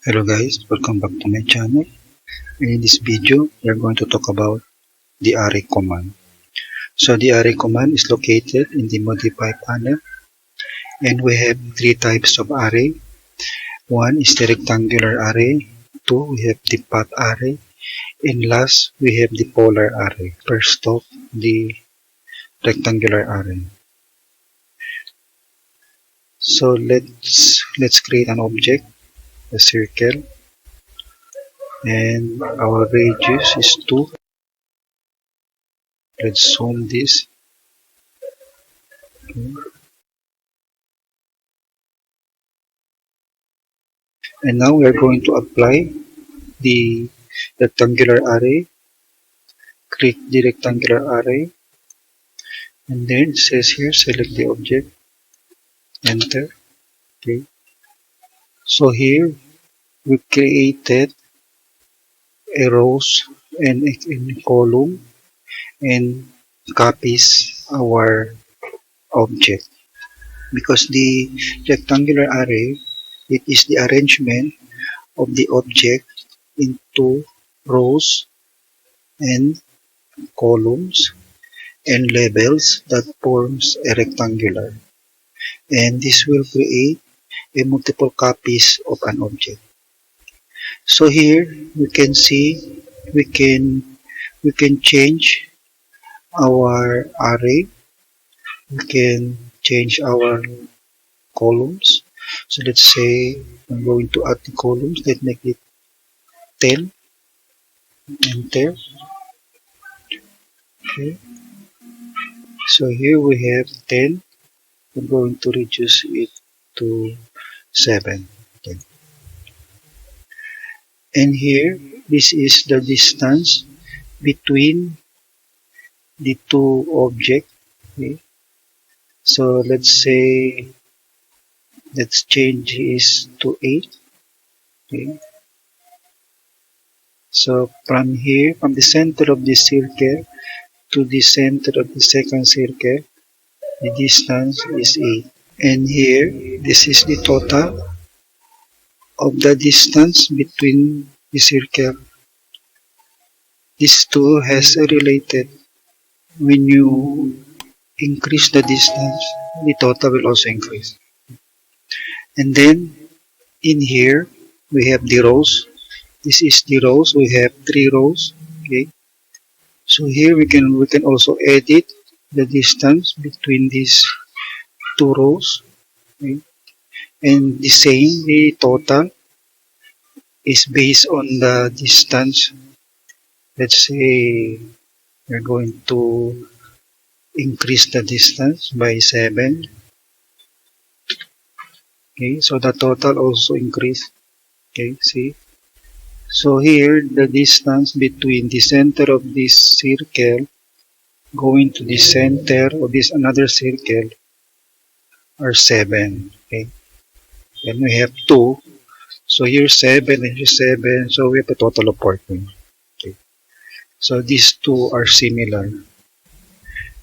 Hello guys, welcome back to my channel. In this video, we are going to talk about the array command. So the array command is located in the modify panel, and we have three types of array. One is the rectangular array, two we have the path array, and last we have the polar array. First off, the rectangular array. So let's create an object, a circle, and our radius is 2. Let's zoom this. Okay. And now we are going to apply the rectangular array. Click the rectangular array, and then it says here select the object, enter. Okay, so here we created a rows and a column and copies our object, because the rectangular array, it is the arrangement of the object into rows and columns and labels that forms a rectangular, and this will create a multiple copies of an object. So here we can see we can change our array, we can change our columns. So let's say I'm going to add the columns. Let's make it 10, enter. Okay, so here we have 10. I'm going to reduce it to 7. Okay. And here, this is the distance between the two objects. Okay. So let's say, let's change this to 8. Okay. So from here, from the center of this circle to the center of the second circle, the distance is 8. And here, this is the total of the distance between the circle. These two has a related. When you increase the distance, the total will also increase. And then in here we have the rows. This is the rows. We have 3 rows. Okay. So here we can also edit the distance between these 2 rows. Okay. And the same, the total is based on the distance. Let's say we're going to increase the distance by 7. Okay, so the total also increase. Okay, see. So here the distance between the center of this circle going to the center of this another circle are 7. Okay, and we have 2. So here 7 and here 7. So we have a total of 14. Okay, so these two are similar.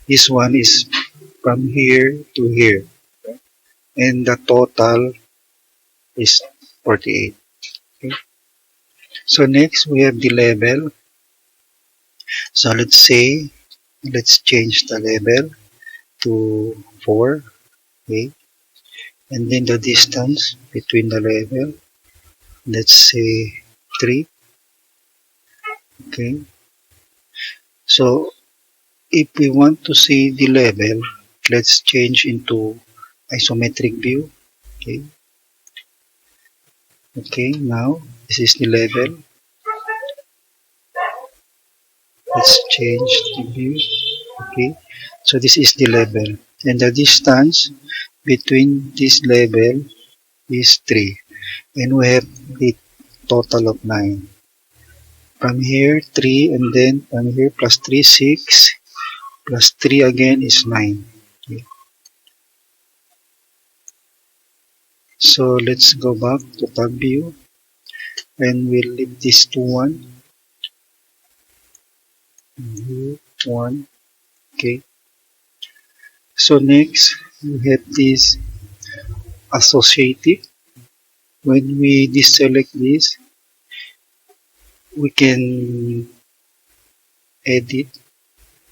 This one is from here to here, and the total is 48. Okay. So next we have the label. So let's change the label to 4. Okay, and then the distance between the label, let's say 3. Okay, so if we want to see the label, let's change into isometric view. Okay, okay, now this is the label. Let's change the view. Okay, so this is the label, and the distance between this label is 3, and we have a total of 9. From here 3, and then from here plus 3, 6, plus 3 again is 9. Okay. So let's go back to tab view, and we'll leave this to 1. 1. Okay. So next we have this associative. When we deselect this, we can edit,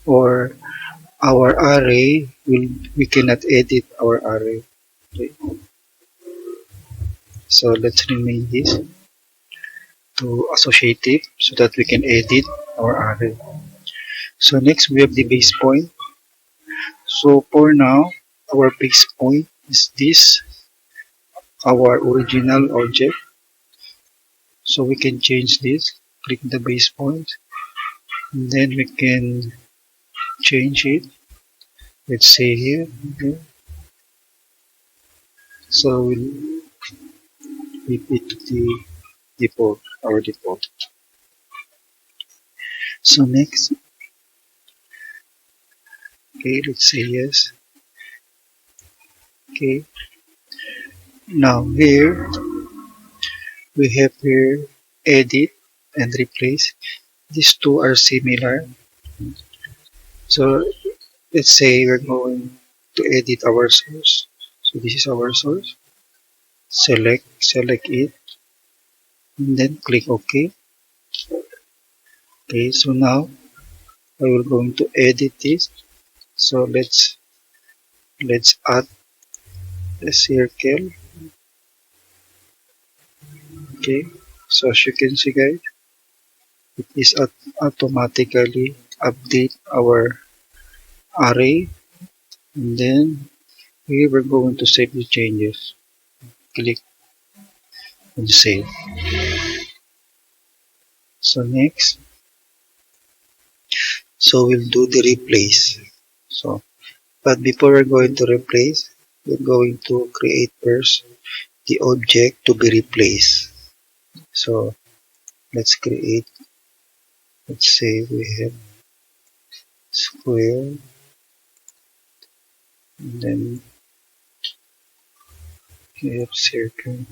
or our array we cannot edit our array. Okay. So let's rename this to associative so that we can edit our array. So next we have the base point. So for now, our base point is this, our original object. So we can change this, click the base point, and then we can change it. Let's say here. Okay. So we'll keep it to the default, our default. So next, okay, let's say yes. Okay. Now here we have here edit and replace. These two are similar. So let's say we're going to edit our source. So this is our source. Select it, and then click OK. Okay, so now I will going to edit this. So let's add a circle. Okay, so as you can see guys, it is automatically update our array, and then here we're going to save the changes. Click and save. So next, so we'll do the replace. So but before we're going to replace, we're going to create first the object to be replaced. So let's create, let's say we have square, and then we have circle.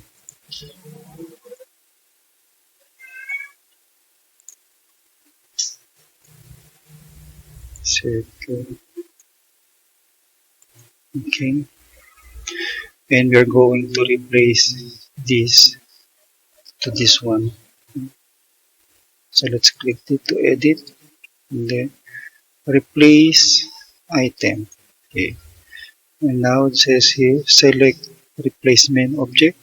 Circle. Okay. And we're going to replace this to this one. So let's click it to edit, and then replace item. Okay. And now it says here select replacement object.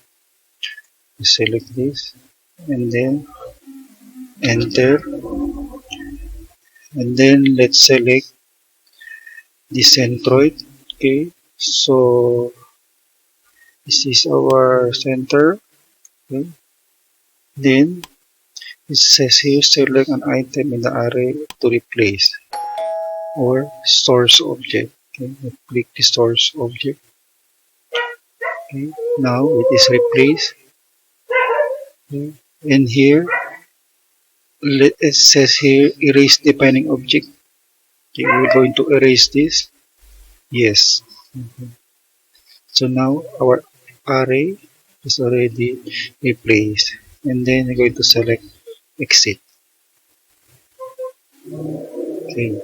Select this and then enter, and then let's select the centroid. Okay, so this is our center. Okay. Then it says here select an item in the array to replace or source object. Okay, click the source object. Okay, now it is replaced. Okay. And here it says here erase defining object. Okay, we're going to erase this. Yes. So now our array is already replaced. And then we're going to select exit. Okay.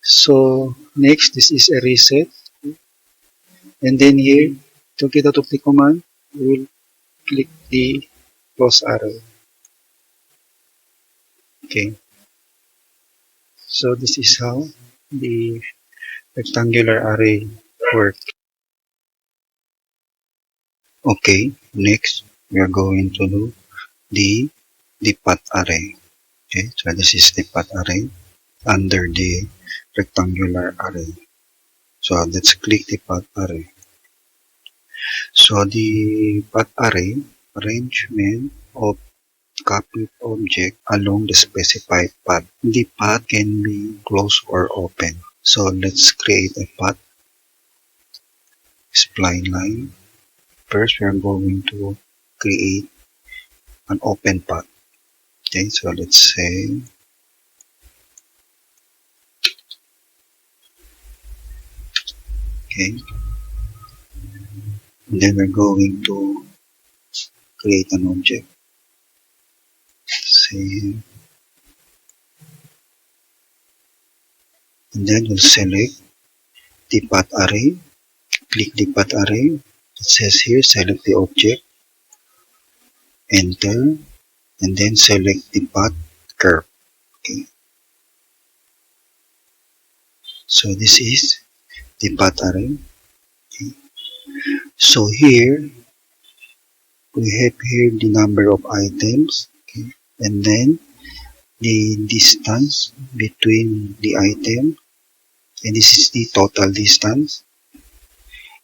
So next, this is a reset. And then here, to get out of the command, we will click the plus arrow. Okay. So this is how the rectangular array works. Okay, next we are going to do the path array. Okay, so this is the path array under the rectangular array. So let's click the path array. So the path array arrangement of copied object along the specified path. The path can be closed or open. So let's create a path spline line. First, we are going to create an open path. Okay, so let's say okay. And then we're going to create an object. Say, and then we'll select the path array. Click the path array. It says here select the object. enter, and then select the path curve. Okay. So this is the path array. Okay. So here we have here the number of items, okay, and then the distance between the item, and this is the total distance.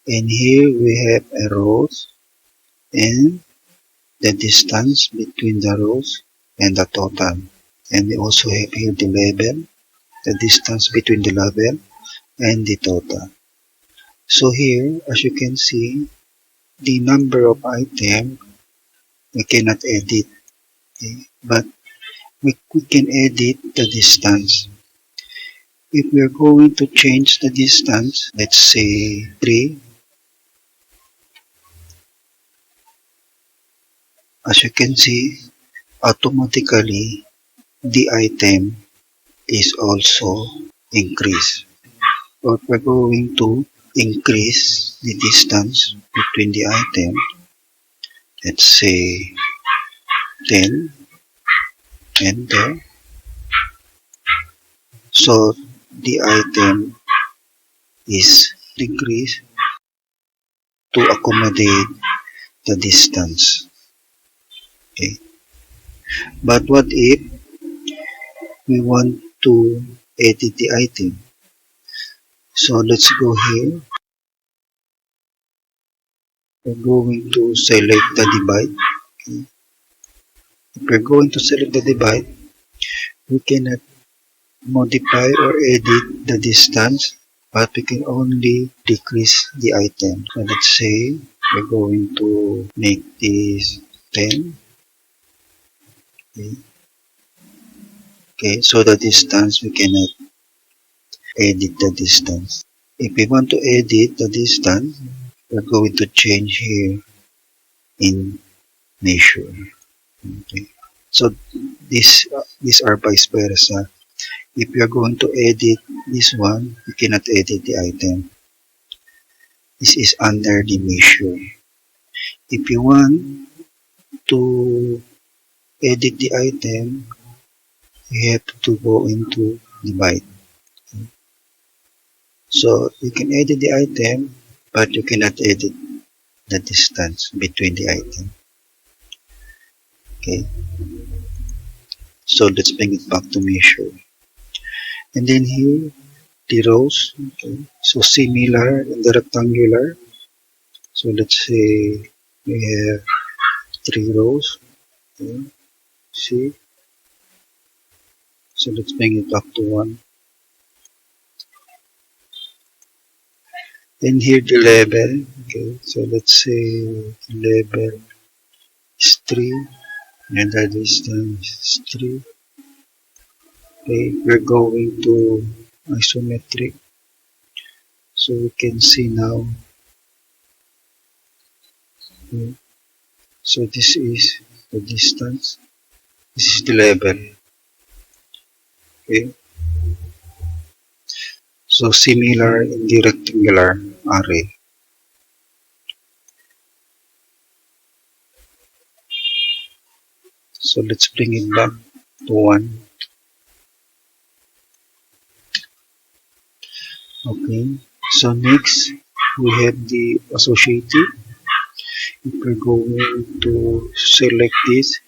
And here we have a rows and the distance between the rows and the total. And we also have here the level, the distance between the level and the total. So here, as you can see, the number of items we cannot edit, okay? But we can edit the distance. If we are going to change the distance, let's say 3, as you can see, automatically the item is also increased. But we're going to increase the distance between the item, let's say 10, enter. So the item is decreased to accommodate the distance. Okay. But what if we want to edit the item? So let's go here. We're going to select the divide. Okay. If we're going to select the divide, we cannot modify or edit the distance, but we can only decrease the item. So let's say we're going to make this 10. Okay. Okay, so the distance we cannot edit the distance. If we want to edit the distance, we're going to change here in measure. Okay. So these are vice versa. If you are going to edit this one, you cannot edit the item. This is under the measure. If you want to edit the item, you have to go into divide. So you can edit the item, but you cannot edit the distance between the item. Okay. So let's bring it back to measure. And then here, the rows. Okay. So similar in the rectangular. So let's say we have 3 rows. Okay. See? So let's bring it back to 1. And here the level. Okay. So let's say level is 3 and the distance is 3. Okay. We're going to isometric. So we can see now. Okay. So this is the distance. This is the level. Okay. So similar in the rectangular array. So let's bring it back to 1. Okay. So next we have the associative. If we're going to select this,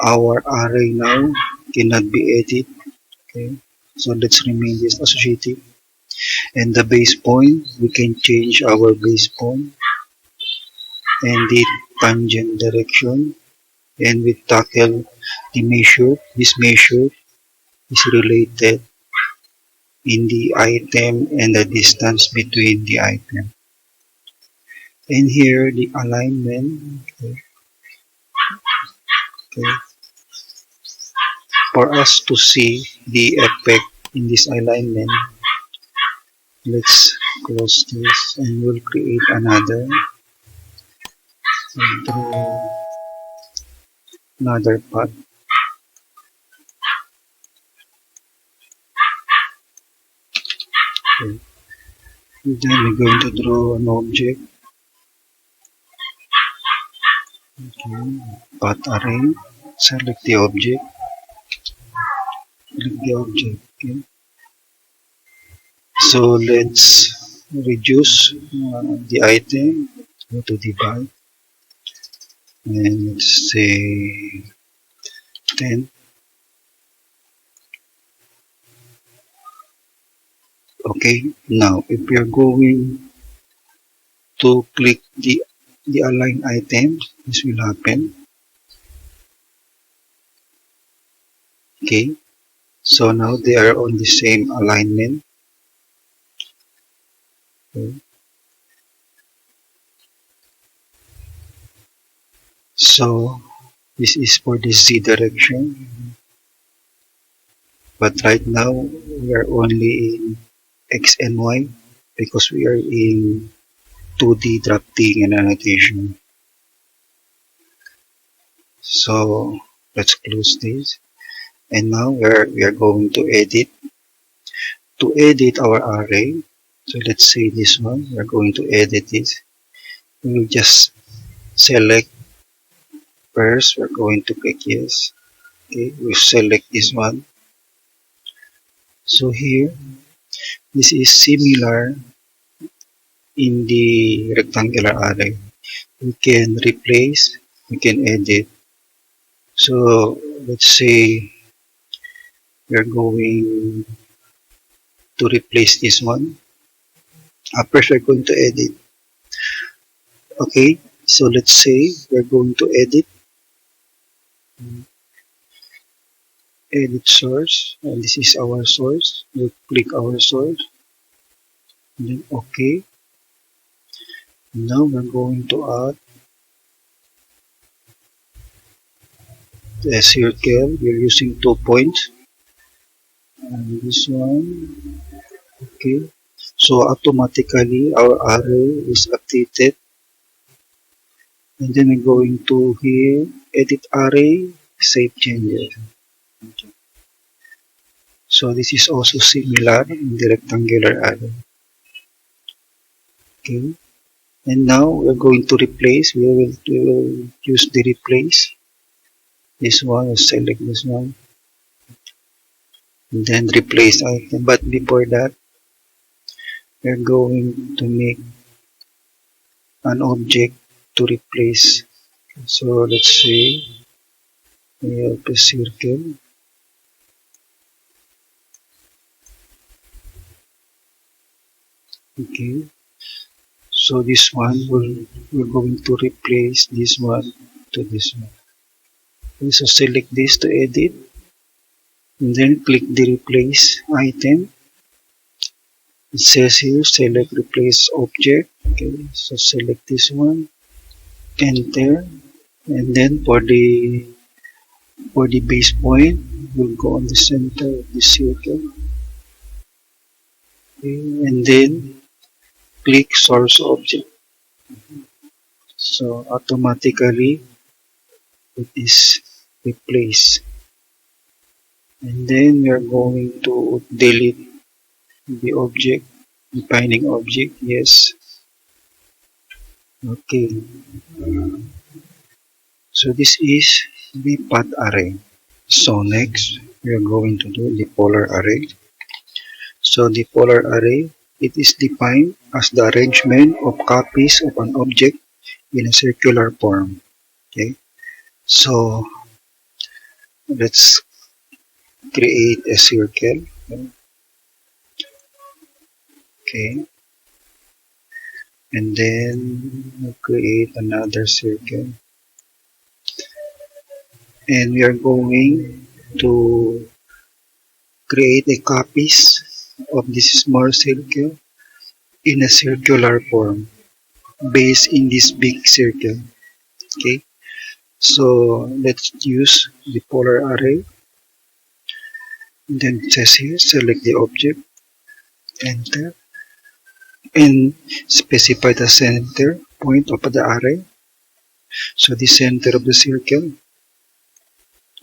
our array now cannot be edited. Okay. So let's remain this associative. And the base point, we can change our base point and the tangent direction, and we tackle the measure. This measure is related in the item and the distance between the item. And here the alignment. Okay. Okay. For us to see the effect in this alignment, let's close this and we'll create another. And draw another path. Okay. And then we're going to draw an object. Okay. Path array. Select the object. Select the object. Okay. So let's reduce the item. Go to divide and let's say 10. Okay. Now if we are going to click the align item, this will happen. Okay. So now they are on the same alignment. Okay. So this is for the Z direction, but right now we are only in X and Y because we are in 2D drafting and annotation. So let's close this, and now we are going to edit our array. So let's say this one, we are going to edit this. We will just select first, we're going to click yes. Okay, we select this one. So here, this is similar in the rectangular array. We can replace, we can edit. So let's say we're going to replace this one. First, we're going to edit. Okay, so let's say we're going to edit source, and this is our source. We'll click our source, and then okay. Now we're going to add the circle. We're using 2 points, and this one. Okay, so automatically our array is updated, and then we're going to here edit array, save changes. Okay. So this is also similar in the rectangular array. Okay, and now we're going to replace. We will use the replace. This one, we'll select this one, and then replace item. But before that, we're going to make an object to replace. So let's say we have a circle. Okay, so this one we're going to replace this one to this one. Okay, so select this to edit, and then click the replace item. It says here select replace object. Okay, so select this one, enter, and then for the base point, we'll go on the center of the circle. Okay, and then click source object. So automatically it is replaced. And then we are going to delete the object, defining object, yes. Okay. So this is the path array. So next we are going to do the polar array. So the polar array, it is defined as the arrangement of copies of an object in a circular form. Okay. So let's create a circle. Okay. And then we'll create another circle. And we are going to create a copies of this small circle in a circular form based in this big circle. Okay, so let's use the polar array. And then it says here select the object, enter, and specify the center point of the array. So the center of the circle.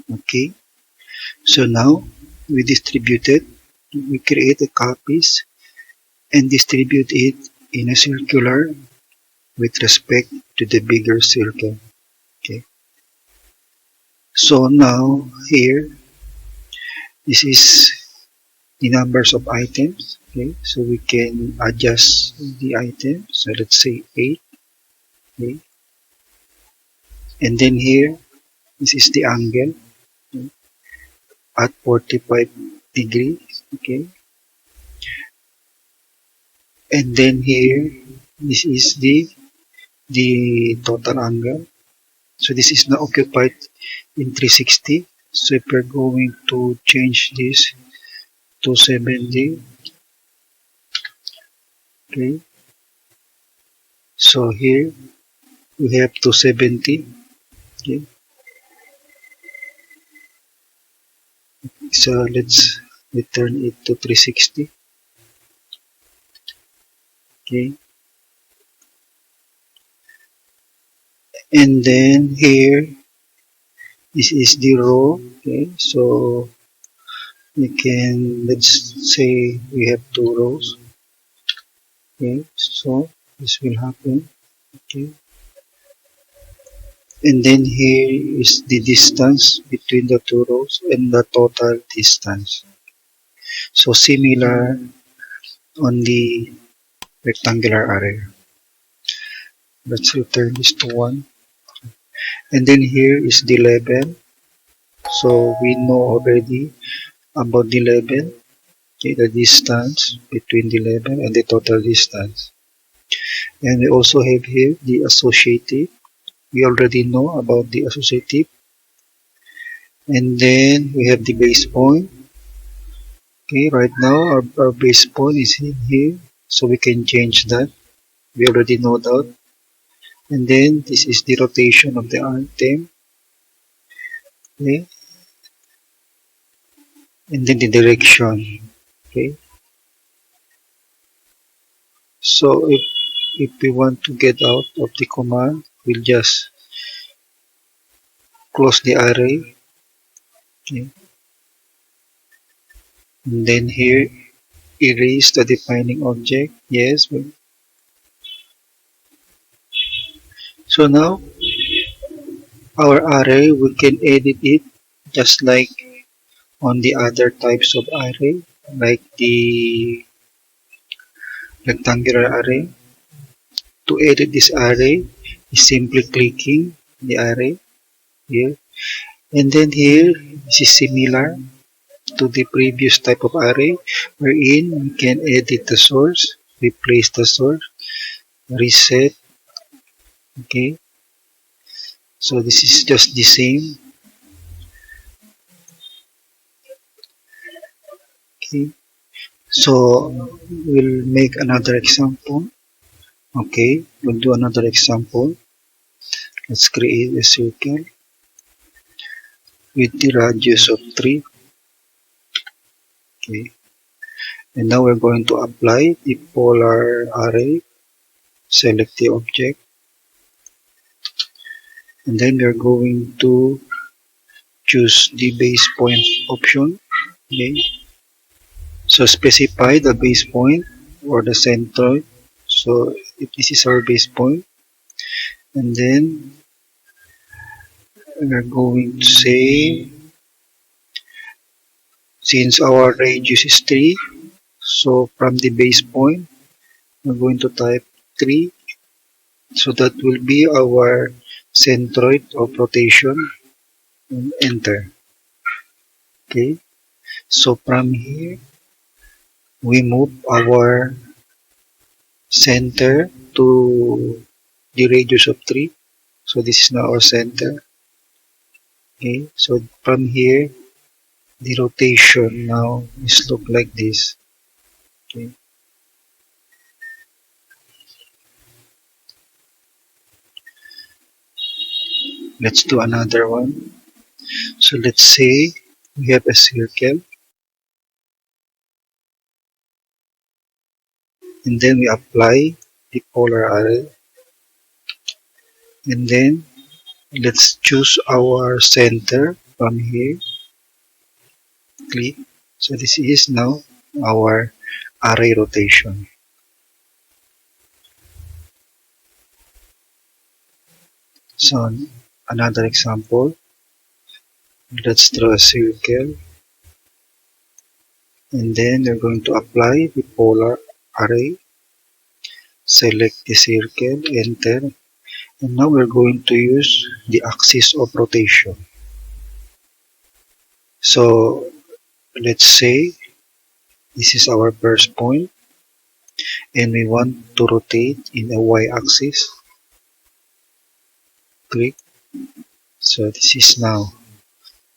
Okay, so now we create a copies and distribute it in a circular with respect to the bigger circle. Okay. So now here, this is the numbers of items. Okay. So we can adjust the item. So let's say 8. Okay. And then here, this is the angle, okay, at 45 degrees. Okay. And then here, this is the total angle. So this is now occupied in 360. So if we're going to change this to 70, okay. So here we have 270. Okay. So let's return it to 360. Okay. And then here, this is the row. Okay. So we can, let's say we have 2 rows. Okay. So this will happen. Okay. And then here is the distance between the 2 rows and the total distance. So similar on the rectangular array. Let's return this to 1. And then here is the level. So we know already about the level, okay, the distance between the level and the total distance. And we also have here the associative. We already know about the associative. And then we have the base point. Okay, right now our base point is in here, so we can change that. We already know that. And then this is the rotation of the item. Okay, and then the direction. Okay, so if we want to get out of the command, we'll just close the array. Okay, and then here erase the defining object. Yes. So now our array, we can edit it just like on the other types of array, like the rectangular array. To edit this array is simply clicking the array here. And then here, this is similar to the previous type of array, wherein we can edit the source, replace the source, reset. Okay. So this is just the same. Okay. So we'll make another example. Okay, we'll do another example. Let's create a circle with the radius of 3. Okay, and now we're going to apply the polar array. Select the object, and then we're going to choose the base point option. Okay, so specify the base point or the centroid. So if this is our base point, and then we're going to say, since our radius is 3, so from the base point, we're going to type 3. So that will be our centroid of rotation, and enter. Okay. So from here, we move our center to the radius of 3. So this is now our center. Okay. So from here, the rotation now is look like this. Okay. Let's do another one. So let's say we have a circle, and then we apply the polar array, and then let's choose our center from here. Click. So this is now our array rotation. So another example. Let's draw a circle, and then we're going to apply the polar array. Select the circle, enter, and now we're going to use the axis of rotation. So let's say this is our first point, and we want to rotate in a y-axis. Click. So this is now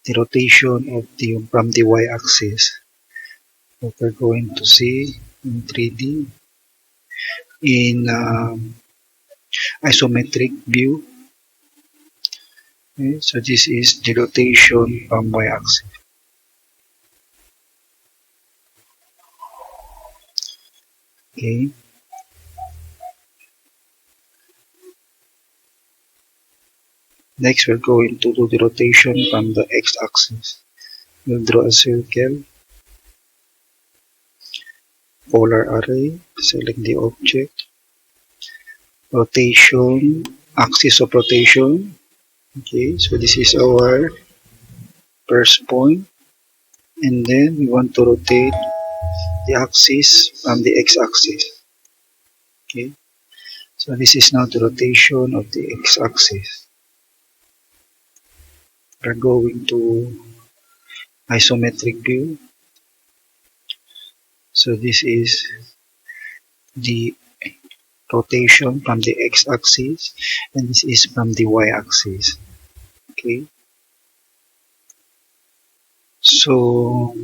the rotation of from the y-axis. What we're going to see in 3D in isometric view. Okay, so this is the rotation from y-axis. Okay. Next, we're going to do the rotation from the x-axis. We'll draw a circle, polar array, select the object, rotation, axis of rotation. Okay, so this is our first point, and then we want to rotate the axis from the x-axis. Okay, so this is now the rotation of the x-axis. We're going to isometric view. So this is the rotation from the x-axis, and this is from the y-axis. Okay, so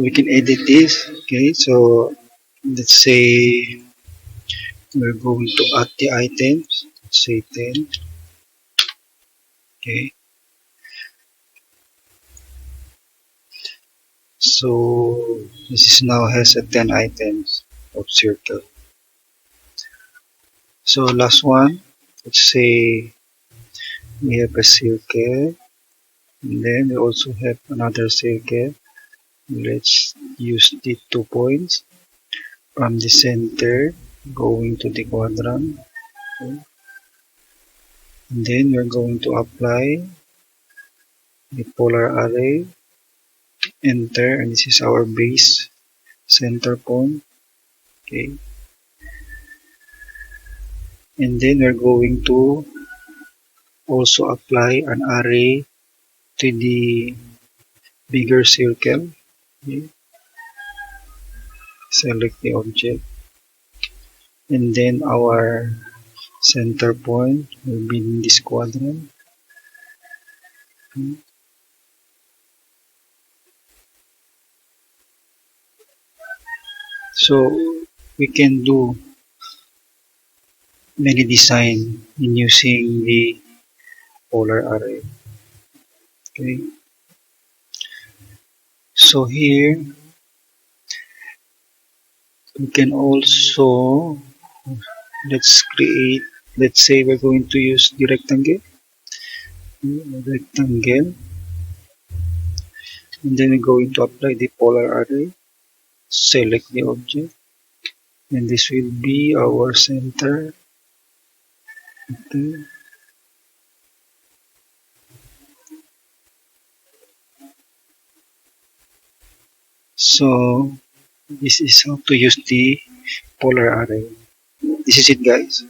we can edit this. Okay, so let's say we're going to add the items. Let's say 10. Okay, so this is now has a 10 items of circle. So last one, let's say we have a circle, and then we also have another circle. Let's use the 2 points from the center going to the quadrant. Okay. And then we're going to apply the polar array, enter, and this is our base center point. Okay, and then we're going to also apply an array to the bigger circle. Okay. Select the object, and then our center point will be in this quadrant. Okay. So we can do many design in using the polar array. Okay, so here we can also, let's say we're going to use the rectangle, and then we're going to apply the polar array. Select the object, and this will be our center. Okay. So this is how to use the polar array. This is it, guys,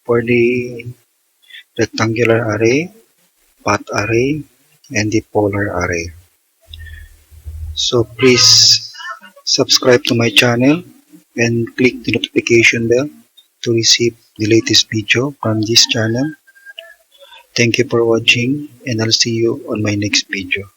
for the rectangular array, path array, and the polar array. So please subscribe to my channel and click the notification bell to receive the latest video from this channel. Thank you for watching, and I'll see you on my next video.